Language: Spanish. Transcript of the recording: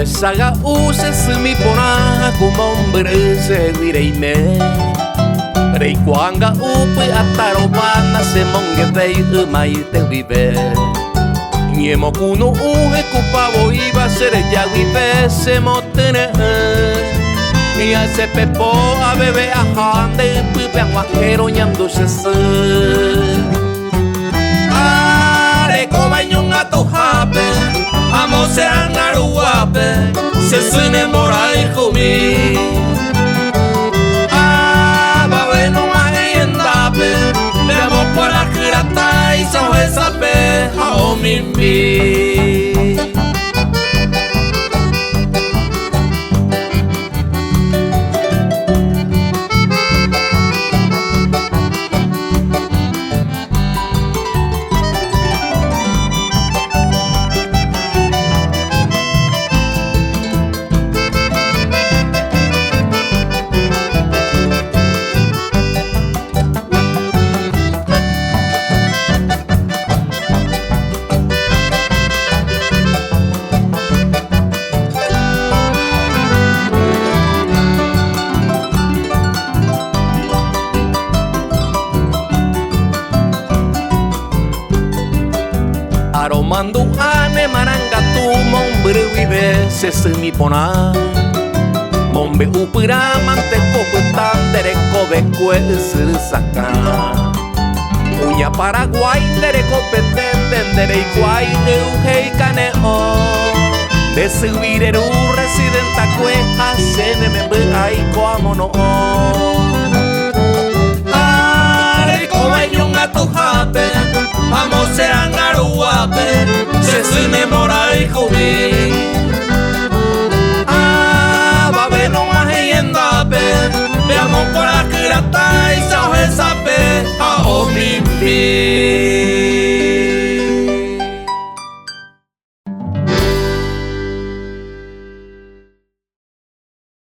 saga uses mi pona como hombre se direime rei kuanga upi atarobana se monge vei mai te vive niemo kuno uhe kupavo iba ser ya vive se motene y hace pepo a bebe a hande pupe guajero ñando se are cobañón a tojape amo se anaruape se suene moral jumi ah bueno más endape me amo por la grata y so esa pe a mimi. Aromando ane maranga tu mombre vive se mi pona mombe upira mante poco tandere kobe kuesir saka uña Paraguay dere competendere iguay de uhei caneo de subir residenta cueja se me ay como no are comañón a tu jape vamos a aruape se suene moral jumi